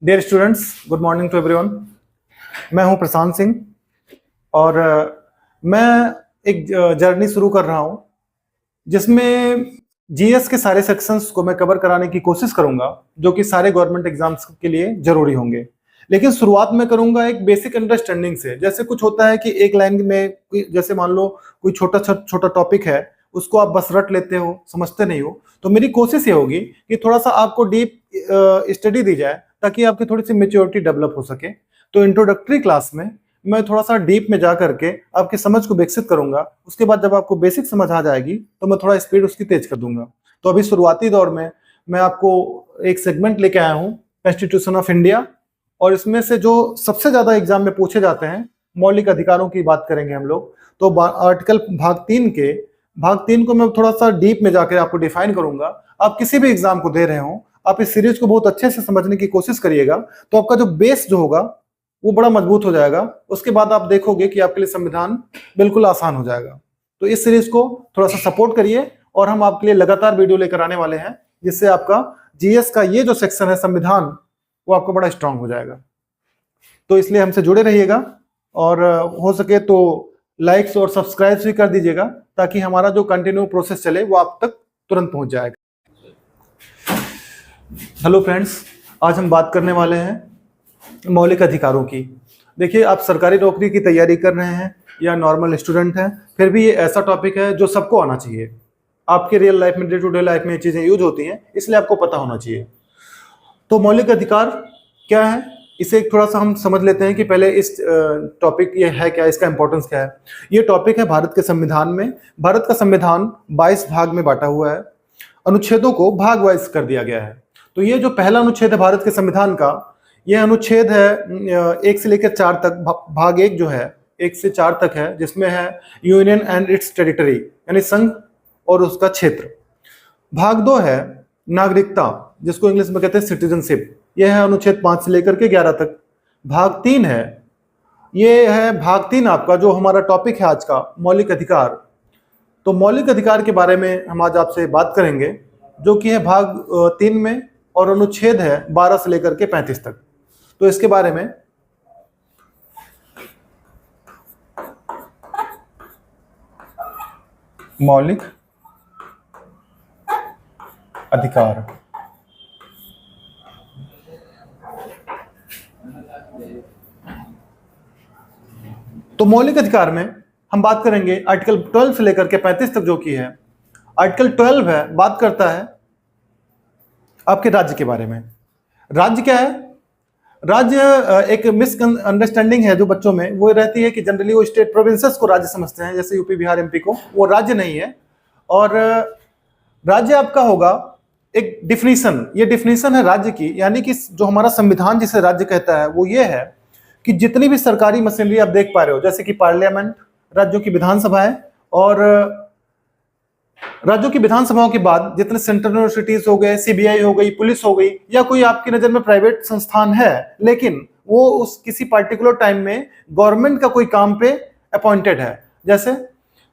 Dear students, good morning to everyone. मैं हूं प्रशांत सिंह और मैं एक जर्नी शुरू कर रहा हूं जिसमें जीएस के सारे सेक्शंस को मैं कवर कराने की कोशिश करूंगा जो कि सारे गवर्नमेंट एग्जाम्स के लिए जरूरी होंगे। लेकिन शुरुआत में करूंगा एक बेसिक अंडरस्टैंडिंग से। जैसे कुछ होता है कि एक लाइन में जैसे मान लो कोई छोटा छोटा टॉपिक है, उसको आप बस रट लेते हो, समझते नहीं हो। तो मेरी कोशिश ये होगी कि थोड़ा सा आपको डीप स्टडी दी जाए ताकि आपकी थोड़ी सी मेच्योरिटी डेवलप हो सके। तो इंट्रोडक्टरी क्लास में मैं थोड़ा सा डीप में जा करके आपकी समझ को विकसित करूंगा। उसके बाद जब आपको बेसिक समझ आ जाएगी तो मैं थोड़ा स्पीड उसकी तेज कर दूंगा। तो अभी शुरुआती दौर में मैं आपको एक सेगमेंट लेके आया हूँ, कॉन्स्टिट्यूशन ऑफ इंडिया, और इसमें से जो सबसे ज्यादा एग्जाम में पूछे जाते हैं मौलिक अधिकारों की बात करेंगे हम लोग। तो आर्टिकल भाग तीन को मैं थोड़ा सा डीप में जाकर आपको डिफाइन करूंगा। आप किसी भी एग्जाम को दे रहे हो, आप इस सीरीज को बहुत अच्छे से समझने की कोशिश करिएगा तो आपका जो बेस जो होगा वो बड़ा मजबूत हो जाएगा। उसके बाद आप देखोगे कि आपके लिए संविधान बिल्कुल आसान हो जाएगा। तो इस सीरीज को थोड़ा सा सपोर्ट करिए और हम आपके लिए लगातार वीडियो लेकर आने वाले हैं जिससे आपका जीएस का ये जो सेक्शन है संविधान, वो आपको बड़ा स्ट्रांग हो जाएगा। तो इसलिए हमसे जुड़े रहिएगा और हो सके तो लाइक्स और सब्सक्राइब भी कर दीजिएगा ताकि हमारा जो कंटिन्यू प्रोसेस चले वो आप तक तुरंत पहुंच जाएगा। हेलो फ्रेंड्स, आज हम बात करने वाले हैं मौलिक अधिकारों की। देखिए, आप सरकारी नौकरी की तैयारी कर रहे हैं या नॉर्मल स्टूडेंट हैं, फिर भी ये ऐसा टॉपिक है जो सबको आना चाहिए। आपके रियल लाइफ में, डे टू डे लाइफ में ये चीज़ें यूज होती हैं, इसलिए आपको पता होना चाहिए। तो मौलिक अधिकार क्या है, इसे एक थोड़ा सा हम समझ लेते हैं कि पहले इस टॉपिक ये है क्या, इसका इंपॉर्टेंस क्या है। ये टॉपिक है भारत के संविधान में। भारत का संविधान 22 भाग में बांटा हुआ है, अनुच्छेदों को भाग वाइज कर दिया गया है। तो ये जो पहला अनुच्छेद है भारत के संविधान का, यह अनुच्छेद है 1 से लेकर 4 तक। भाग 1 जो है 1 से 4 तक है, जिसमें है यूनियन एंड इट्स टेरिटरी, यानी संघ और उसका क्षेत्र। भाग 2 है नागरिकता, जिसको इंग्लिश में कहते हैं सिटीजनशिप, यह है अनुच्छेद 5 से लेकर के 11 तक। भाग 3 है, ये है भाग 3 आपका जो हमारा टॉपिक है आज का, मौलिक अधिकार। तो मौलिक अधिकार के बारे में हम आज आपसे बात करेंगे जो कि है भाग 3 में, और अनुच्छेद है 12 से लेकर के 35 तक। तो इसके बारे में मौलिक अधिकार, तो मौलिक अधिकार में हम बात करेंगे आर्टिकल 12 से लेकर के 35 तक जो कि है। आर्टिकल 12 है, बात करता है आपके राज्य के बारे में। राज्य क्या है? राज्य एक मिसअंडरस्टैंडिंग है जो बच्चों में वो रहती है कि जनरली वो स्टेट प्रोविंसेस को राज्य समझते हैं, जैसे यूपी, बिहार, एमपी को। वो राज्य नहीं है। और राज्य आपका होगा एक डिफिनीशन, ये डिफिनीशन है राज्य की, यानी कि जो हमारा संविधान जिसे राज्य कहता है वो ये है कि जितनी भी सरकारी मशीनरी आप देख पा रहे हो, जैसे कि पार्लियामेंट, राज्यों की विधानसभाएं, और राज्यों की विधानसभाओं के बाद जितने सेंट्रल यूनिवर्सिटीज हो गए, सीबीआई हो गई, पुलिस हो गई, या कोई आपकी नजर में प्राइवेट संस्थान है लेकिन वो उस किसी पार्टिकुलर टाइम में गवर्नमेंट का कोई काम पे अपॉइंटेड है, जैसे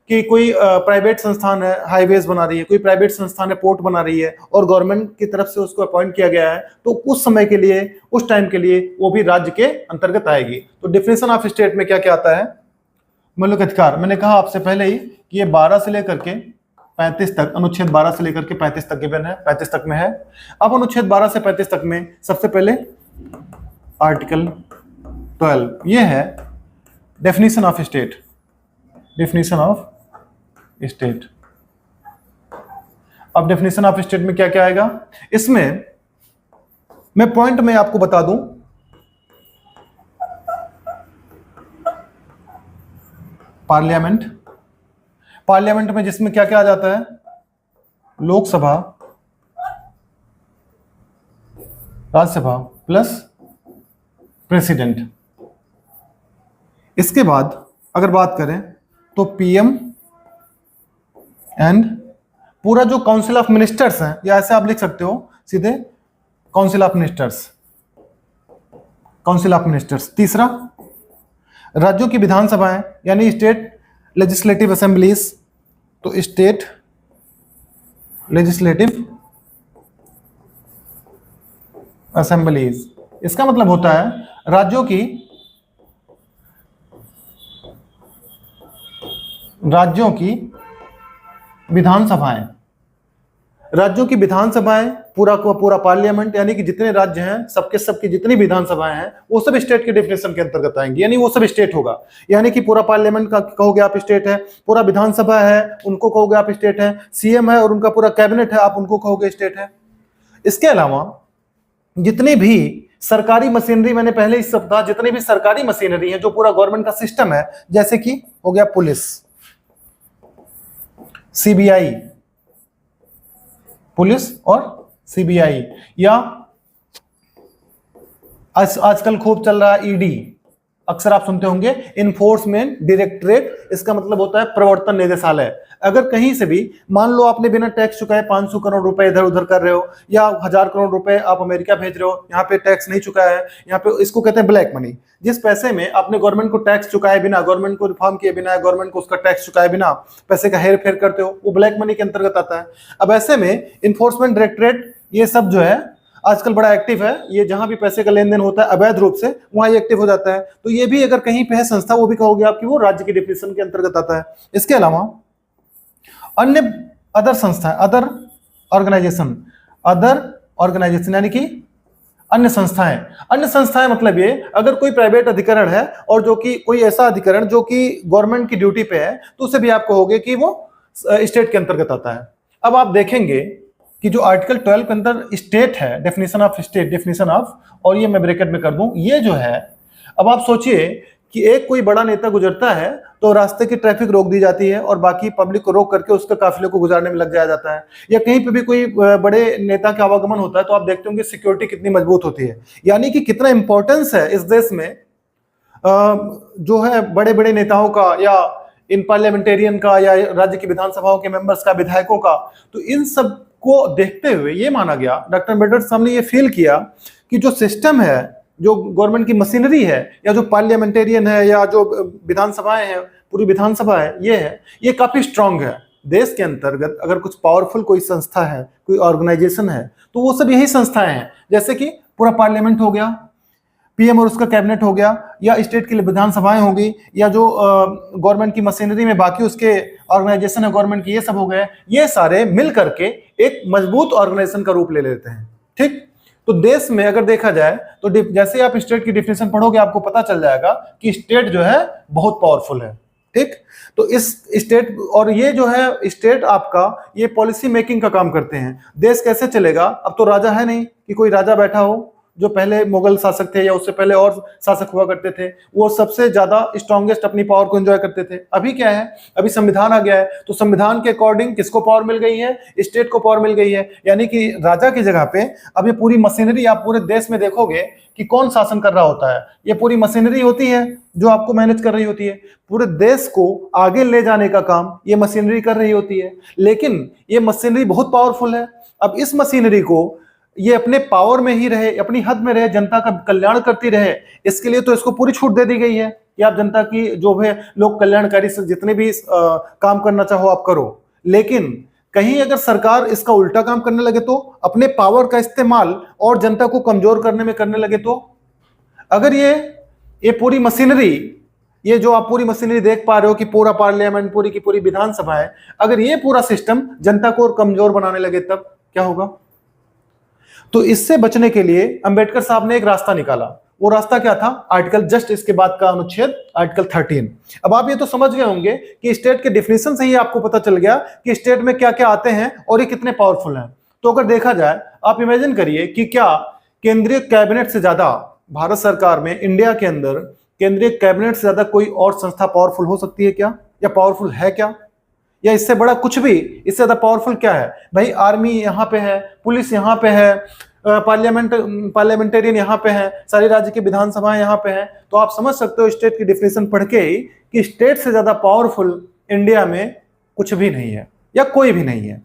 कि कोई प्राइवेट संस्थान है हाईवेज बना रही है, कोई प्राइवेट संस्थान है पोर्ट बना रही है और गवर्नमेंट की तरफ से उसको अपॉइंट किया गया है, तो उस समय के लिए, उस टाइम के लिए वो भी राज्य के अंतर्गत आएगी। तो डिफिनेशन ऑफ स्टेट में क्या क्या आता है? मौलिक अधिकार, मैंने कहा आपसे पहले ही कि ये 12 से लेकर के 35 तक, अनुच्छेद 12 से लेकर के 35 तक गिवन है, 35 तक में है। अब अनुच्छेद 12 से 35 तक में सबसे पहले आर्टिकल 12, ये है definition of state, definition of state. अब डेफिनेशन ऑफ स्टेट में क्या क्या आएगा? इसमें मैं पॉइंट में आपको बता दूं, पार्लियामेंट, पार्लियामेंट में जिसमें क्या क्या आ जाता है? Lok Sabha, Rajya Sabha plus president. इसके बाद अगर बात करें तो पीएम एंड पूरा जो काउंसिल ऑफ मिनिस्टर्स हैं, या ऐसे आप लिख सकते हो सीधे council of ministers, council of ministers. तीसरा, राज्यों की विधानसभाएं यानी स्टेट लेजिस्लेटिव असेंबलीज, तो स्टेट लेजिस्लेटिव असेंबलीज। इसका मतलब होता है राज्यों की विधानसभाएं, पूरा का पूरा पार्लियामेंट, यानी कि जितने राज्य हैं सबके सबकी जितनी विधानसभाएं हैं वो सब स्टेट के डेफिनेशन के अंतर्गत आएंगी, यानी वो सब स्टेट होगा। यानी कि पूरा पार्लियामेंट का कहोगे आप स्टेट है, पूरा विधानसभा है उनको कहोगे आप स्टेट है, सीएम है और उनका पूरा कैबिनेट है आप उनको कहोगे स्टेट है। इसके अलावा जितनी भी सरकारी मशीनरी, मैंने पहले इस सप्ताह जितनी भी सरकारी मशीनरी है जो पूरा गवर्नमेंट का सिस्टम है, जैसे कि हो गया पुलिस, सीबीआई, पुलिस और सीबीआई, या आजकल खूब चल रहा है ईडी, अक्सर आप सुनते होंगे इन्फोर्समेंट डायरेक्टरेट, इसका मतलब होता है प्रवर्तन निदेशालय। अगर कहीं से भी मान लो आपने बिना टैक्स चुकाए 500 करोड़ रुपए इधर उधर कर रहे हो, या 1000 करोड़ रुपए आप अमेरिका भेज रहे हो, यहाँ पे टैक्स नहीं चुकाया है, यहाँ पे इसको कहते हैं ब्लैक मनी। जिस पैसे में आपने गवर्नमेंट को टैक्स चुकाए बिना, गवर्नमेंट को रिफॉर्म किए बिना, गवर्नमेंट को उसका टैक्स चुकाए बिना पैसे का हेर फेर करते हो, वो ब्लैक मनी के अंतर्गत आता है। अब ऐसे में इन्फोर्समेंट डायरेक्टरेट ये सब जो है आजकल बड़ा एक्टिव है, ये जहां भी पैसे का लेन देन होता है अवैध रूप से वहां ये एक्टिव हो जाता है। तो ये भी अगर कहीं पे है संस्था, वो भी कहोगे आप कि वो राज्य की डेफिनेशन के अंतर्गत आता है। इसके अलावा अन्य अदर संस्था, अदर ऑर्गेनाइजेशन यानी कि अन्य संस्थाएं मतलब ये अगर कोई प्राइवेट अधिकरण है और जो कि कोई ऐसा अधिकरण जो कि गवर्नमेंट की ड्यूटी पे है, तो उसे भी आप कहोगे कि वो स्टेट के अंतर्गत आता है। अब आप देखेंगे कि जो आर्टिकल 12 के अंदर स्टेट है, definition of state, definition of, और ये मैं ब्रैकेट में कर दूं, ये जो है, अब आप सोचिए कि एक कोई बड़ा नेता गुजरता है तो रास्ते की ट्रैफिक रोक दी जाती है और बाकी पब्लिक को रोक करके उसके काफिले को गुजारने में लग जाया जाता है। या कहीं पे भी कोई बड़े नेता का आवागमन होता है तो आप देखते होंगे सिक्योरिटी कितनी मजबूत होती है। यानी कि कितना इंपॉर्टेंस है इस देश में जो है बड़े बड़े नेताओं का, या इन पार्लियामेंटेरियन का, या राज्य की विधानसभाओं के मेंबर्स का, विधायकों का। तो इन सब को देखते हुए ये माना गया, डॉक्टर अम्बेडकर साहब ने ये फील किया कि जो सिस्टम है, जो गवर्नमेंट की मशीनरी है, या जो पार्लियामेंटेरियन है, या जो विधानसभाएं हैं, पूरी विधानसभा है, ये काफी स्ट्रांग है। देश के अंतर्गत अगर कुछ पावरफुल कोई संस्था है, कोई ऑर्गेनाइजेशन है, तो वो सब यही संस्थाएं हैं। जैसे कि पूरा पार्लियामेंट हो गया, पीएम और उसका कैबिनेट हो गया, या स्टेट की विधानसभाएं होगी, या जो गवर्नमेंट की मशीनरी में बाकी उसके ऑर्गेनाइजेशन है गवर्नमेंट की, ये सब हो गए। ये सारे मिल करके एक मजबूत ऑर्गेनाइजेशन का रूप ले लेते हैं। ठीक, तो देश में अगर देखा जाए तो जैसे आप स्टेट की डिफिनेशन पढ़ोगे आपको पता चल जाएगा कि स्टेट जो है बहुत पावरफुल है। ठीक, तो इस स्टेट, और ये जो है स्टेट आपका ये पॉलिसी मेकिंग का काम करते हैं। देश कैसे चलेगा, अब तो राजा है नहीं कि कोई राजा बैठा हो, जो पहले मुगल शासक थे या उससे पहले और शासक हुआ करते थे, वो सबसे ज्यादा स्ट्रॉन्गेस्ट अपनी पावर को एंजॉय करते थे। अभी क्या है, अभी संविधान आ गया है, तो संविधान के अकॉर्डिंग किसको पावर मिल गई है, स्टेट को पावर मिल गई है। यानी कि राजा की जगह पे अब ये पूरी मशीनरी, आप पूरे देश में देखोगे कि कौन शासन कर रहा होता है, ये पूरी मशीनरी होती है जो आपको मैनेज कर रही होती है। पूरे देश को आगे ले जाने का काम ये मशीनरी कर रही होती है, लेकिन ये मशीनरी बहुत पावरफुल है। अब इस मशीनरी को ये अपने पावर में ही रहे, अपनी हद में रहे, जनता का कल्याण करती रहे, इसके लिए तो इसको पूरी छूट दे दी गई है कि आप जनता की जो है लोक कल्याणकारी से जितने भी काम करना चाहो आप करो। लेकिन कहीं अगर सरकार इसका उल्टा काम करने लगे, तो अपने पावर का इस्तेमाल और जनता को कमजोर करने में करने लगे, तो अगर ये पूरी मशीनरी, ये जो आप पूरी मशीनरी देख पा रहे हो कि पूरा पार्लियामेंट, पूरी की पूरी विधानसभा है, अगर ये पूरा सिस्टम जनता को और कमजोर बनाने लगे तब क्या होगा। तो इससे बचने के लिए अंबेडकर साहब ने एक रास्ता निकाला। वो रास्ता क्या था, आर्टिकल जस्ट इसके बाद का अनुच्छेद आर्टिकल 13। अब आप ये तो समझ गए होंगे कि स्टेट के डिफिनेशन से ही आपको पता चल गया कि स्टेट में क्या क्या आते हैं और ये कितने पावरफुल हैं। तो अगर देखा जाए, आप इमेजिन करिए कि क्या केंद्रीय कैबिनेट से ज्यादा भारत सरकार में, इंडिया के अंदर केंद्रीय कैबिनेट से ज्यादा कोई और संस्था पावरफुल हो सकती है क्या, या पावरफुल है क्या, या इससे बड़ा कुछ भी, इससे ज्यादा पावरफुल क्या है भाई। आर्मी यहाँ पे है, पुलिस यहाँ पे है, पार्लियामेंटेरियन यहाँ पे है, सारी राज्य की विधानसभाएं यहाँ पे हैं। तो आप समझ सकते हो स्टेट की डिफिनेशन पढ़ के ही कि स्टेट से ज्यादा पावरफुल इंडिया में कुछ भी नहीं है या कोई भी नहीं है।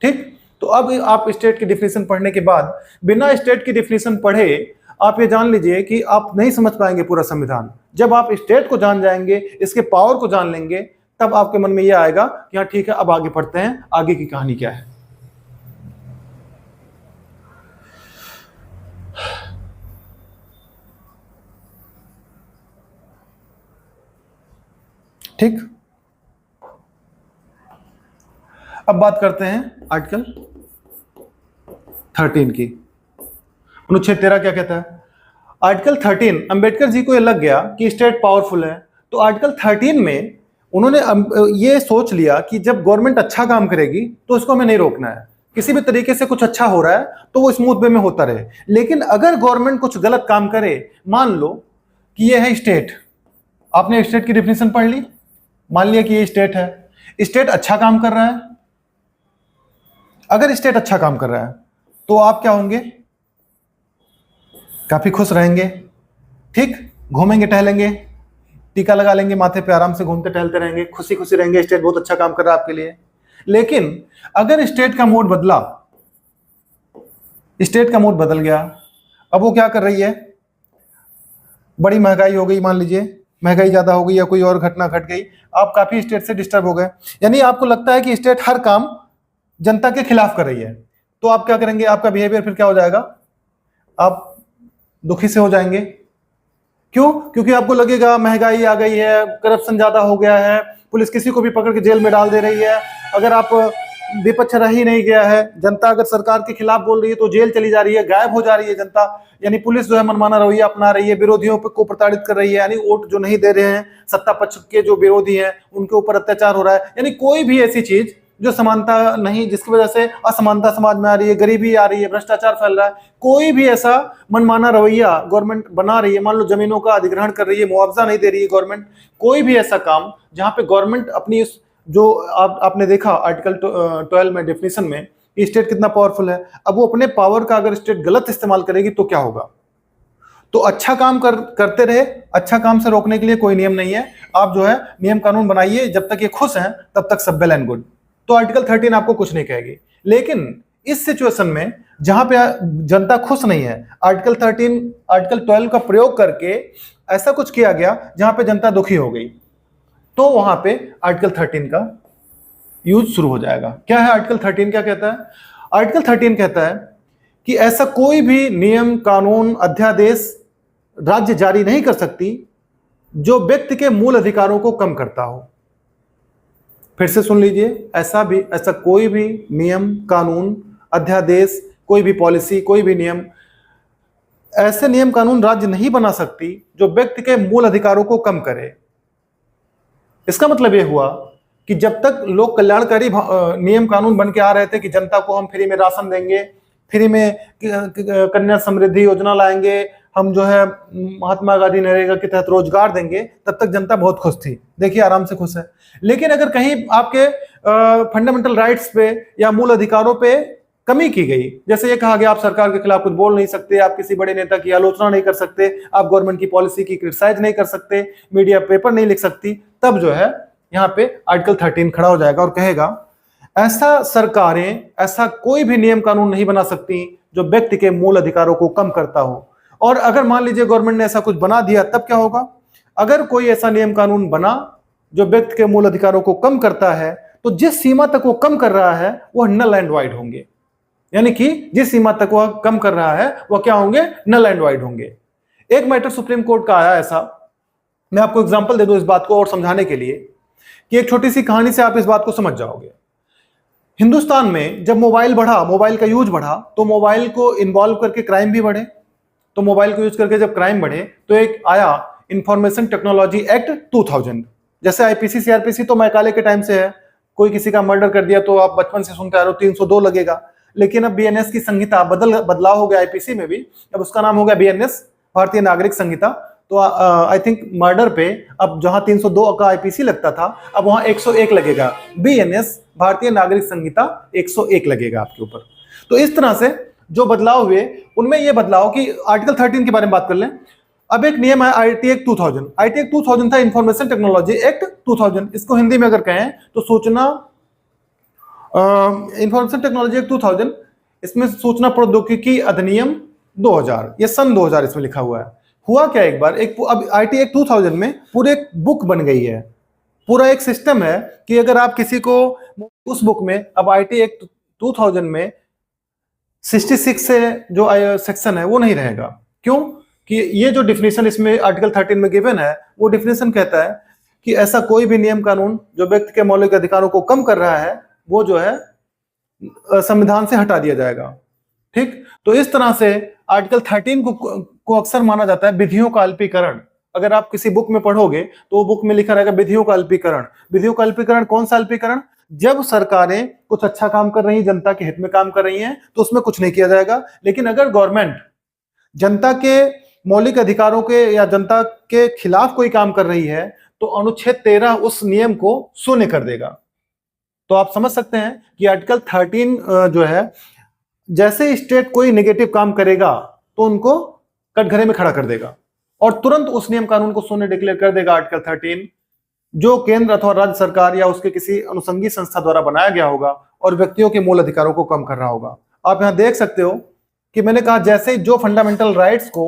ठीक, तो अब आप स्टेट की डिफिनेशन पढ़ने के बाद, बिना स्टेट की डिफिनेशन पढ़े आप ये जान लीजिए कि आप नहीं समझ पाएंगे पूरा संविधान। जब आप स्टेट को जान जाएंगे, इसके पावर को जान लेंगे, तब आपके मन में यह आएगा कि हाँ ठीक है, अब आगे पढ़ते हैं, आगे की कहानी क्या है। ठीक, अब बात करते हैं आर्टिकल 13 की। अनुच्छेद 13 क्या कहता है? आर्टिकल 13, अंबेडकर जी को ये लग गया कि स्टेट पावरफुल है, तो आर्टिकल 13 में उन्होंने ये सोच लिया कि जब गवर्नमेंट अच्छा काम करेगी तो उसको हमें नहीं रोकना है, किसी भी तरीके से कुछ अच्छा हो रहा है तो वो स्मूथ वे में होता रहे। लेकिन अगर गवर्नमेंट कुछ गलत काम करे, मान लो कि ये है स्टेट, आपने स्टेट की डिफिनेशन पढ़ ली, मान लिया कि ये स्टेट है, स्टेट अच्छा काम कर रहा है, अगर स्टेट अच्छा काम कर रहा है तो आप क्या होंगे? काफी खुश रहेंगे, ठीक, घूमेंगे टहलेंगे, टीका लगा लेंगे माथे पे, आराम से घूमते टहलते रहेंगे, खुशी खुशी रहेंगे, स्टेट बहुत अच्छा काम कर रहा है आपके लिए। लेकिन अगर स्टेट का मूड बदला, स्टेट का मूड बदल गया, अब वो क्या कर रही है? बड़ी महंगाई हो गई, मान लीजिए महंगाई ज्यादा हो गई या कोई और घटना घट गई, आप काफी स्टेट से डिस्टर्ब हो गए, यानी आपको लगता है कि स्टेट हर काम जनता के खिलाफ कर रही है, तो आप क्या करेंगे? आपका बिहेवियर फिर क्या हो जाएगा? आप दुखी से हो जाएंगे। क्यों? क्योंकि आपको लगेगा महंगाई आ गई है, करप्शन ज्यादा हो गया है, पुलिस किसी को भी पकड़ के जेल में डाल दे रही है, अगर आप विपक्ष रह ही नहीं गया है, जनता अगर सरकार के खिलाफ बोल रही है तो जेल चली जा रही है, गायब हो जा रही है जनता, यानी पुलिस जो है मनमाना रवैया अपना रही है, विरोधियों को प्रताड़ित कर रही है, यानी वोट जो नहीं दे रहे हैं सत्ता पक्ष के जो विरोधी हैं उनके ऊपर अत्याचार हो रहा है, यानी कोई भी ऐसी चीज जो समानता नहीं, जिसकी वजह से असमानता समाज में आ रही है, गरीबी आ रही है, भ्रष्टाचार फैल रहा है, कोई भी ऐसा मनमाना रवैया गवर्नमेंट बना रही है, मान लो जमीनों का अधिग्रहण कर रही है, मुआवजा नहीं दे रही है गवर्नमेंट, कोई भी ऐसा काम जहां पे गवर्नमेंट अपनी जो आपने देखा आर्टिकल 12 में डेफिनेशन में स्टेट कितना पावरफुल है, अब वो अपने पावर का अगर स्टेट गलत इस्तेमाल करेगी तो क्या होगा? तो अच्छा काम करते रहे, अच्छा काम से रोकने के लिए कोई नियम नहीं है, आप जो है नियम कानून बनाइए, जब तक ये खुश हैं तब तक सब वेल एंड गुड, तो आर्टिकल 13 आपको कुछ नहीं कहेगी। लेकिन इस सिचुएशन में जहां पे जनता खुश नहीं है, आर्टिकल 12 का प्रयोग करके ऐसा कुछ किया गया जहां पे जनता दुखी हो गई, तो वहां पे आर्टिकल 13 का यूज शुरू हो जाएगा। क्या है आर्टिकल 13? क्या कहता है? आर्टिकल 13 कहता है कि ऐसा कोई भी नियम कानून अध्यादेश राज्य जारी नहीं कर सकती जो व्यक्ति के मूल अधिकारों को कम करता हो। फिर से सुन लीजिए, ऐसा कोई भी नियम कानून अध्यादेश, कोई भी पॉलिसी, कोई भी नियम, ऐसे नियम कानून राज्य नहीं बना सकती जो व्यक्ति के मूल अधिकारों को कम करे। इसका मतलब यह हुआ कि जब तक लोग कल्याणकारी नियम कानून बन के आ रहे थे कि जनता को हम फ्री में राशन देंगे, फ्री में कन्या समृद्धि योजना लाएंगे, हम जो है महात्मा गांधी नरेगा के तहत रोजगार देंगे, तब तक जनता बहुत खुश थी, देखिए आराम से खुश है। लेकिन अगर कहीं आपके फंडामेंटल राइट्स पे या मूल अधिकारों पे कमी की गई, जैसे ये कहा गया आप सरकार के खिलाफ कुछ बोल नहीं सकते, आप किसी बड़े नेता की आलोचना नहीं कर सकते, आप गवर्नमेंट की पॉलिसी की क्रिटिसाइज नहीं कर सकते, मीडिया पेपर नहीं लिख सकती, तब जो है यहाँ पे आर्टिकल 13 खड़ा हो जाएगा और कहेगा ऐसा सरकारें ऐसा कोई भी नियम कानून नहीं बना सकती जो व्यक्ति के मूल अधिकारों को कम करता हो। और अगर मान लीजिए गवर्नमेंट ने ऐसा कुछ बना दिया, तब क्या होगा? अगर कोई ऐसा नियम कानून बना जो व्यक्ति के मूल अधिकारों को कम करता है, तो जिस सीमा तक वो कम कर रहा है वह नल एंड वाइड होंगे, यानी कि जिस सीमा तक वह कम कर रहा है वह क्या होंगे? नल एंड वाइड होंगे। एक मैटर सुप्रीम कोर्ट का आया ऐसा, मैं आपको एग्जांपल दे दूं इस बात को और समझाने के लिए, कि एक छोटी सी कहानी से आप इस बात को समझ जाओगे। हिंदुस्तान में जब मोबाइल बढ़ा, मोबाइल का यूज बढ़ा, तो मोबाइल को इन्वॉल्व करके क्राइम भी बढ़े, तो मोबाइल को यूज करके जब क्राइम बढ़े तो एक आया इंफॉर्मेशन टेक्नोलॉजी एक्ट 2000। जैसे आईपीसी सीआरपीसी तो मैकाले के टाइम से है, कोई किसी का मर्डर कर दिया तो आप बचपन से सुनते आ रहे हो 302 लगेगा, लेकिन अब बीएनएस की संहिता बदलाव हो गया आईपीसी में भी, अब उसका नाम हो गया बीएनएस, भारतीय नागरिक संहिता। तो आई थिंक मर्डर पे अब जहां 302 का आईपीसी लगता था, अब वहां 101 लगेगा, बीएनएस भारतीय नागरिक संहिता 101 लगेगा आपके ऊपर। तो इस तरह से जो बदलाव हुए उनमें ये बदलाव कि आर्टिकल 13 के बारे में बात कर लें। अब एक नियम है आईटी एक्ट 2000। आईटी एक्ट 2000 था इंफॉर्मेशन टेक्नोलॉजी एक्ट 2000, इसको हिंदी में अगर कहें तो सूचना इंफॉर्मेशन टेक्नोलॉजी एक्ट 2000, इसमें सूचना प्रौद्योगिकी अधिनियम 2000, ये सन 2000 इसमें लिखा हुआ है। हुआ क्या, एक बार अब आईटी एक्ट 2000 में पूरे एक बुक बन गई है, पूरा एक सिस्टम है कि अगर आप किसी को उस बुक में, अब आईटी एक्ट 2000 में 66 से जो सेक्शन है वो नहीं रहेगा। क्यों? कि ये जो डिफिनेशन इसमें आर्टिकल 13 में गिवन है, वो डिफिनेशन कहता है कि ऐसा कोई भी नियम कानून जो व्यक्ति के मौलिक अधिकारों को कम कर रहा है वो जो है संविधान से हटा दिया जाएगा। ठीक, तो इस तरह से आर्टिकल 13 को अक्सर माना जाता है विधियों का अल्पीकरण। अगर आप किसी बुक में पढ़ोगे तो वो बुक में लिखा रहेगा विधियों का अल्पीकरण। विधियों का अल्पीकरण कौन सा अल्पीकरण? जब सरकारें कुछ अच्छा काम कर रही हैं, जनता के हित में काम कर रही हैं, तो उसमें कुछ नहीं किया जाएगा। लेकिन अगर गवर्नमेंट जनता के मौलिक अधिकारों के या जनता के खिलाफ कोई काम कर रही है तो अनुच्छेद 13 उस नियम को शून्य कर देगा। तो आप समझ सकते हैं कि आर्टिकल 13 जो है, जैसे स्टेट कोई नेगेटिव काम करेगा तो उनको कटघरे में खड़ा कर देगा और तुरंत उस नियम कानून को शून्य डिक्लेयर कर देगा। आर्टिकल 13 जो केंद्र अथवा राज्य सरकार या उसके किसी अनुषंगी संस्था द्वारा बनाया गया होगा और व्यक्तियों के मूल अधिकारों को कम कर रहा होगा। आप यहां देख सकते हो कि मैंने कहा जैसे जो फंडामेंटल राइट्स को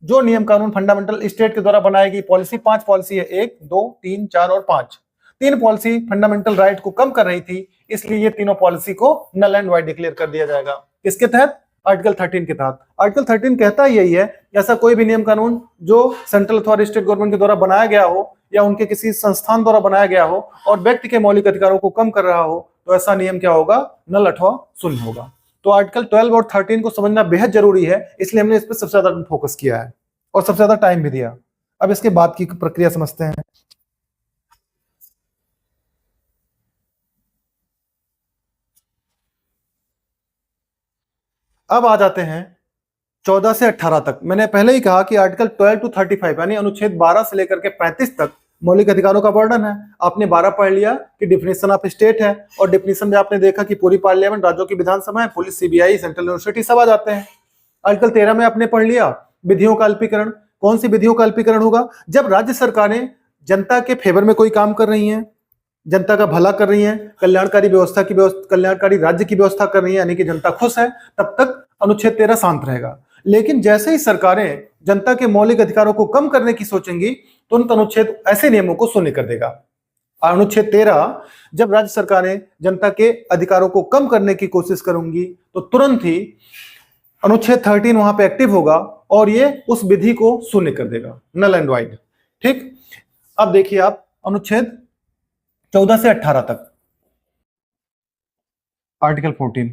जो नियम कानून फंडामेंटल स्टेट के द्वारा बनाई गई पॉलिसी, 5 पॉलिसी है, 1, 2, 3, 4 और 5, 3 पॉलिसी फंडामेंटल राइट को कम कर रही थी, इसलिए ये तीनों पॉलिसी को नल एंड वाइड डिक्लेयर कर दिया जाएगा। किसके तहत? आर्टिकल 13 के तहत। आर्टिकल 13 कहता यही है, ऐसा कोई भी नियम कानून जो सेंट्रल अथवा स्टेट गवर्नमेंट के द्वारा बनाया गया हो या उनके किसी संस्थान द्वारा बनाया गया हो और व्यक्ति के मौलिक अधिकारों को कम कर रहा हो तो ऐसा नियम क्या होगा? नल अथवा शून्य होगा। तो आर्टिकल 12 और 13 को समझना बेहद जरूरी है, इसलिए हमने इस पर सबसे ज्यादा फोकस किया है और सबसे ज्यादा टाइम भी दिया। अब इसके बाद की प्रक्रिया समझते हैं। अब आ जाते हैं 14 से 18 तक। मैंने पहले ही कहा कि आर्टिकल 12 टू 35 यानी अनुच्छेद 12 से लेकर के 35 तक मौलिक अधिकारों का वर्णन है। आपने 12 पढ़ लिया कि डिफिनेशन ऑफ स्टेट है और डिफिनेशन में आपने देखा कि पूरी पार्लियामेंट, राज्यों की विधानसभाएं, पुलिस, सीबीआई, सेंट्रल यूनिवर्सिटी सब आ जाते हैं। आर्टिकल 13 में आपने पढ़ लिया विधियों का अल्पीकरण। कौन सी विधियों का अल्पीकरण होगा? जब राज्य सरकारें जनता के फेवर में कोई काम कर रही हैं, जनता का भला कर रही हैं, कल्याणकारी कल्याणकारी राज्य की व्यवस्था कर रही है, यानी कि जनता खुश है, तब तक अनुच्छेद 13 शांत रहेगा। लेकिन जैसे ही सरकारें जनता के मौलिक अधिकारों को कम करने की सोचेंगी तुरंत अनुच्छेद ऐसे नियमों को शून्य कर देगा। अनुच्छेद 13 जब राज्य सरकारें जनता के अधिकारों को कम करने की कोशिश करेंगी तो तुरंत ही अनुच्छेद 13 वहां पे एक्टिव होगा और ये उस विधि को शून्य कर देगा, नल एंड वाइड। ठीक, अब देखिए आप अनुच्छेद 14 से 18 तक। आर्टिकल 14,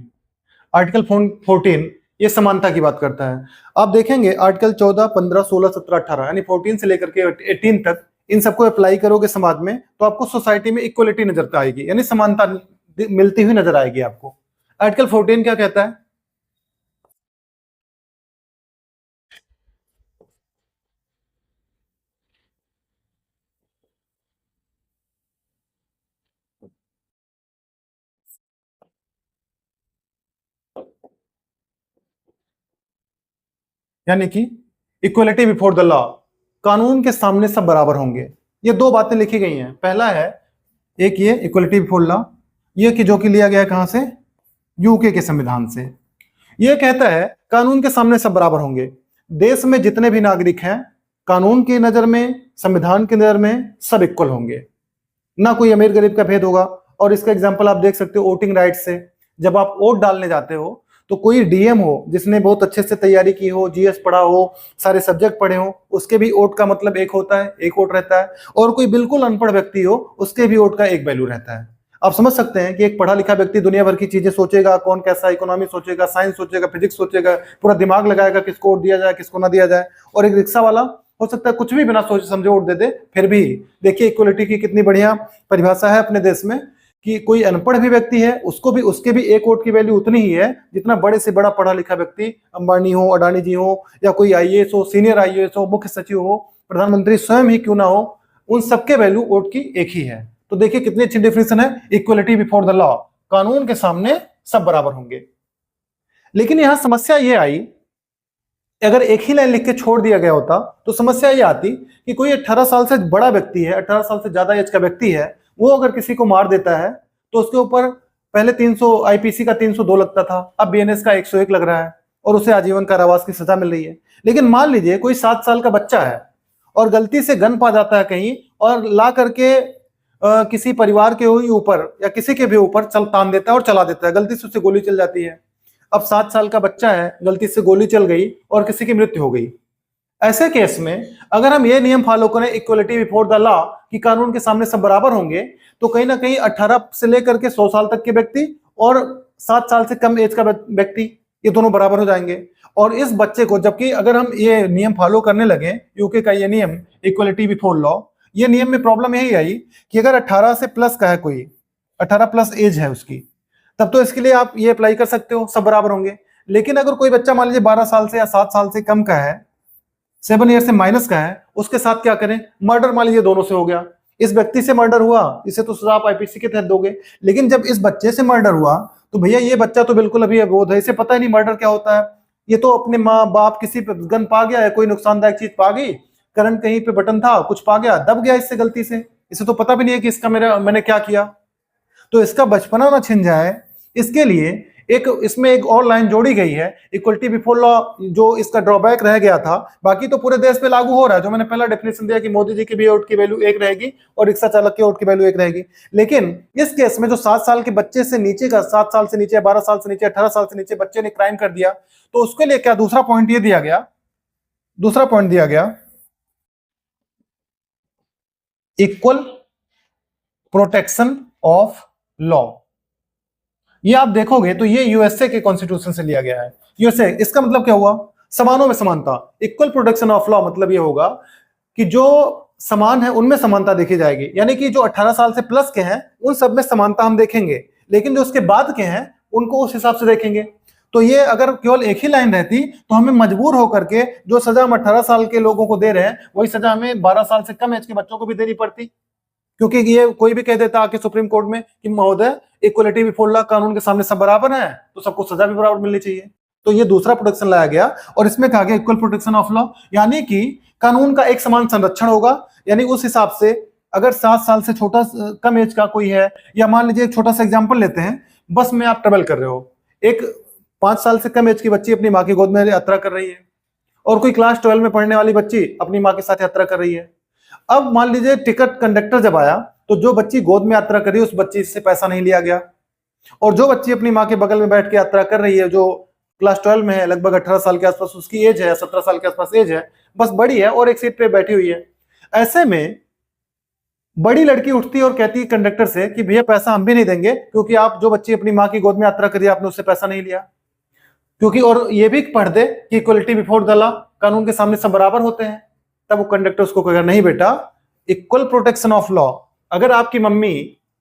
आर्टिकल 14 ये समानता की बात करता है। आप देखेंगे आर्टिकल 14, 15, 16, 17, 18 यानी 14 से लेकर के 18 तक इन सबको अप्लाई करोगे समाज में तो आपको सोसाइटी में इक्वलिटी नजर आएगी, यानी समानता मिलती हुई नजर आएगी आपको। आर्टिकल 14 क्या कहता है? यानी कि इक्वलिटी बिफोर द लॉ, कानून के सामने सब बराबर होंगे। ये दो बातें लिखी गई हैं। पहला है एक ये इक्वलिटी बिफोर लॉ, ये कि जो कि लिया गया है कहां से? यूके के संविधान से। ये कहता है कानून के सामने सब बराबर होंगे। देश में जितने भी नागरिक हैं कानून की नजर में, संविधान की नजर में सब इक्वल होंगे, ना कोई अमीर गरीब का भेद होगा। और इसका एग्जांपल आप देख सकते हो वोटिंग राइट से। जब आप वोट डालने जाते हो तो कोई डीएम हो जिसने बहुत अच्छे से तैयारी की हो, जीएस पढ़ा हो, सारे सब्जेक्ट पढ़े हो, उसके भी वोट का मतलब एक होता है, एक वोट रहता है। और कोई बिल्कुल अनपढ़ व्यक्ति हो उसके भी वोट का एक वैल्यू रहता है। आप समझ सकते हैं कि एक पढ़ा लिखा व्यक्ति दुनिया भर की चीजें सोचेगा, कौन कैसा इकोनॉमी सोचेगा, साइंस सोचेगा, फिजिक्स सोचेगा, पूरा दिमाग लगाएगा किसको वोट दिया जाए किसको ना दिया जाए। और एक रिक्शा वाला हो सकता है कुछ भी बिना सोचे समझे वोट दे दे। फिर भी देखिए इक्वलिटी की कितनी बढ़िया परिभाषा है अपने देश में कि कोई अनपढ़ भी व्यक्ति है उसको भी उसके भी एक वोट की वैल्यू उतनी ही है जितना बड़े से बड़ा पढ़ा लिखा व्यक्ति, अंबानी हो, अडानी जी हो, या कोई आईएएस हो, सीनियर आईएएस हो, मुख्य सचिव हो, प्रधानमंत्री स्वयं ही क्यों ना हो, उन सबके वैल्यू वोट की एक ही है। तो देखिए कितनी अच्छी डिफिनेशन है, इक्वलिटी बिफोर द लॉ, कानून के सामने सब बराबर होंगे। लेकिन यहां समस्या ये आई, अगर एक ही लाइन लिख के छोड़ दिया गया होता तो समस्या ये आती कि कोई 18 साल से बड़ा व्यक्ति है, 18 साल से ज्यादा एज का व्यक्ति है, वो अगर किसी को मार देता है तो उसके ऊपर पहले 300 आईपीसी का 302 लगता था, अब बीएनएस का 101 लग रहा है और उसे आजीवन कारावास की सजा मिल रही है। लेकिन मान लीजिए कोई 7 साल का बच्चा है और गलती से गन पा जाता है कहीं और ला करके किसी परिवार के ऊपर या किसी के भी ऊपर तान देता है और चला देता है, गलती से उससे गोली चल जाती है। अब 7 साल का बच्चा है, गलती से गोली चल गई और किसी की मृत्यु हो गई, ऐसे केस में अगर हम ये नियम फॉलो करें इक्वलिटी बिफोर द लॉ कि कानून के सामने सब बराबर होंगे, तो कहीं ना कहीं 18 से लेकर के 100 साल तक के व्यक्ति और 7 साल से कम एज का व्यक्ति, ये दोनों बराबर हो जाएंगे। और इस बच्चे को, जबकि अगर हम ये नियम फॉलो करने लगे, यूके का ये नियम इक्वलिटी बिफोर लॉ, ये नियम में प्रॉब्लम यही आई कि अगर 18 से प्लस का है, कोई 18 प्लस एज है उसकी, तब तो इसके लिए आप ये अप्लाई कर सकते हो, सब बराबर होंगे। लेकिन अगर कोई बच्चा मान लीजिए 12 साल से या 7 साल से कम का है, 7 ईयर से माइनस का है, उसके साथ क्या करें? मर्डर मान लीजिए दोनों से हो गया, इस व्यक्ति से मर्डर हुआ, इसे तो सजा आप आईपीसी के तहत दोगे। लेकिन जब इस बच्चे से मर्डर हुआ तो भैया ये बच्चा तो बिल्कुल अभी अबोध है, इसे पता ही नहीं मर्डर क्या होता है। ये तो अपने माँ बाप किसी पे गन पा गया है, कोई नुकसानदायक चीज पा गई, करंट कहीं पे बटन था, कुछ पा गया, दब गया इससे गलती से, इसे तो पता भी नहीं है कि इसका मैंने क्या किया। तो इसका बचपना ना छिन जाए, इसके लिए इसमें एक और लाइन जोड़ी गई है, इक्वलिटी बिफोर लॉ, जो इसका ड्रॉबैक रह गया था। बाकी तो पूरे देश पे लागू हो रहा है, जो मैंने पहला डेफिनेशन दिया कि मोदी जी की भी वोट की वैल्यू 1 रहेगी और रिक्शा चालक की वोट की वैल्यू 1 रहेगी। लेकिन इस केस में जो 7 साल के बच्चे से नीचे का, 7 साल से नीचे, 12 साल से नीचे, 18 साल से नीचे बच्चे ने क्राइम कर दिया, तो उसके लिए क्या दूसरा पॉइंट ये दिया गया, दूसरा पॉइंट दिया गया इक्वल प्रोटेक्शन ऑफ लॉ। ये आप देखोगे तो ये यूएसए के कॉन्स्टिट्यूशन से लिया गया है। यूएसए, इसका मतलब क्या हुआ? समानों में समानता। इक्वल प्रोटेक्शन ऑफ लॉ मतलब ये होगा कि जो समान है उनमें समानता देखी जाएगी, यानी कि जो 18 साल से प्लस के हैं उन सब में समानता हम देखेंगे, लेकिन जो उसके बाद के हैं उनको उस हिसाब से देखेंगे। तो ये अगर केवल एक ही लाइन रहती तो हमें मजबूर होकर के जो सजा हम 18 साल के लोगों को दे रहे हैं वही सजा हमें 12 साल से कम एज के बच्चों को भी देनी पड़ती, क्योंकि ये कोई भी कह देता आके सुप्रीम कोर्ट में कि महोदय इक्वलिटी बिफोर लॉ, कानून के सामने सब बराबर है, तो सबको सजा भी बराबर मिलनी चाहिए। तो ये दूसरा प्रोटेक्शन लाया गया और इसमें कहा गया इक्वल प्रोटेक्शन ऑफ लॉ, यानी कि कानून का एक समान संरक्षण होगा। यानी उस हिसाब से अगर 7 साल से छोटा कम एज का कोई है, या मान लीजिए एक छोटा सा एग्जाम्पल लेते हैं, बस में आप ट्रेवल कर रहे हो, एक 5 साल से कम एज की बच्ची अपनी माँ की गोद में यात्रा कर रही है और कोई क्लास 12 में पढ़ने वाली बच्ची अपनी माँ के साथ यात्रा कर रही है। अब मान लीजिए टिकट कंडक्टर जब आया तो जो बच्ची गोद में यात्रा कर रही है उस बच्ची से पैसा नहीं लिया गया, और जो बच्ची अपनी माँ के बगल में बैठ के यात्रा कर रही है, जो क्लास 12 में है, लगभग 18 साल के आसपास उसकी एज है, 17 साल के आसपास एज है, बस बड़ी है और एक सीट पे बैठी हुई है। ऐसे में बड़ी लड़की उठती है और कहती है कंडक्टर से कि भैया पैसा हम भी नहीं देंगे, क्योंकि आप जो बच्ची अपनी माँ की गोद में यात्रा करी आपने उससे पैसा नहीं लिया। क्योंकि और ये भी पढ़ दे कि इक्वलिटी बिफोर द लॉ, कानून के सामने सब बराबर होते हैं। तब वो कंडक्टर उसको कहेगा नहीं बेटा, इक्वल प्रोटेक्शन ऑफ लॉ, अगर आपकी मम्मी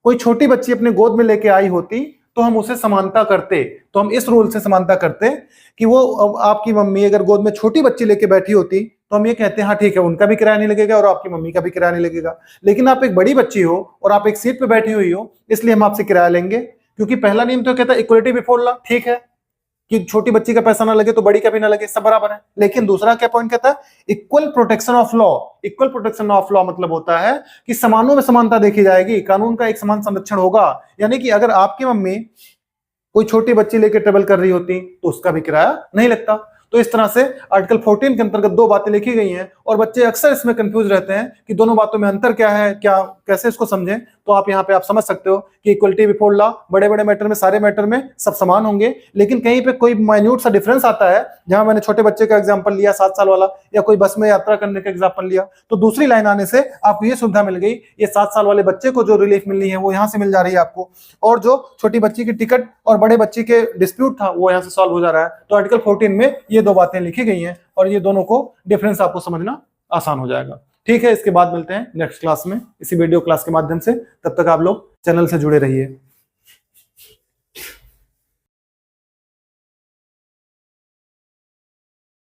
कोई छोटी बच्ची अपने गोद में लेके आई होती तो हम उसे समानता करते, तो हम इस रूल से समानता करते कि वो आपकी मम्मी अगर गोद में छोटी बच्ची लेके बैठी होती तो हम ये कहते हैं हाँ ठीक है, उनका भी किराया नहीं लगेगा और आपकी मम्मी का भी किराया नहीं लगेगा। लेकिन आप एक बड़ी बच्ची हो और आप एक सीट पे बैठी हुई हो, इसलिए हम आपसे किराया लेंगे, क्योंकि पहला नियम तो कहता है इक्वलिटी बिफोर लॉ, ठीक है कि छोटी बच्ची का पैसा ना लगे तो बड़ी का भी ना लगे, सब बराबर है। लेकिन दूसरा क्या पॉइंट कहता है? Equal protection of law. Equal protection of law मतलब होता है कि समानों में समानता देखी जाएगी, कानून का एक समान संरक्षण होगा। यानी कि अगर आपकी मम्मी कोई छोटी बच्ची लेकर ट्रेवल कर रही होती तो उसका भी किराया नहीं लगता। तो इस तरह से आर्टिकल 14 के अंतर्गत 2 बातें लिखी गई हैं और बच्चे अक्सर इसमें कंफ्यूज रहते हैं कि दोनों बातों में अंतर क्या है, क्या कैसे इसको समझें। तो आप यहाँ पे आप समझ सकते हो कि इक्वलिटी बिफोर लॉ बड़े बड़े मैटर में, सारे मैटर में सब समान होंगे, लेकिन कहीं पे कोई माइन्यूट सा डिफरेंस आता है, जहां मैंने छोटे बच्चे का एग्जाम्पल लिया 7 साल वाला, या कोई बस में यात्रा करने का एग्जाम्पल लिया, तो दूसरी लाइन आने से आपको ये सुविधा मिल गई, ये 7 साल वाले बच्चे को जो रिलीफ मिलनी है वो यहाँ से मिल जा रही है आपको, और जो छोटी बच्ची की टिकट और बड़े बच्ची के डिस्प्यूट था वो यहाँ से सॉल्व हो जा रहा है। तो आर्टिकल 14 में ये 2 बातें लिखी गई हैं और ये दोनों को डिफरेंस आपको समझना आसान हो जाएगा। ठीक है, इसके बाद मिलते हैं नेक्स्ट क्लास में इसी वीडियो क्लास के माध्यम से। तब तक आप लोग चैनल से जुड़े रहिए।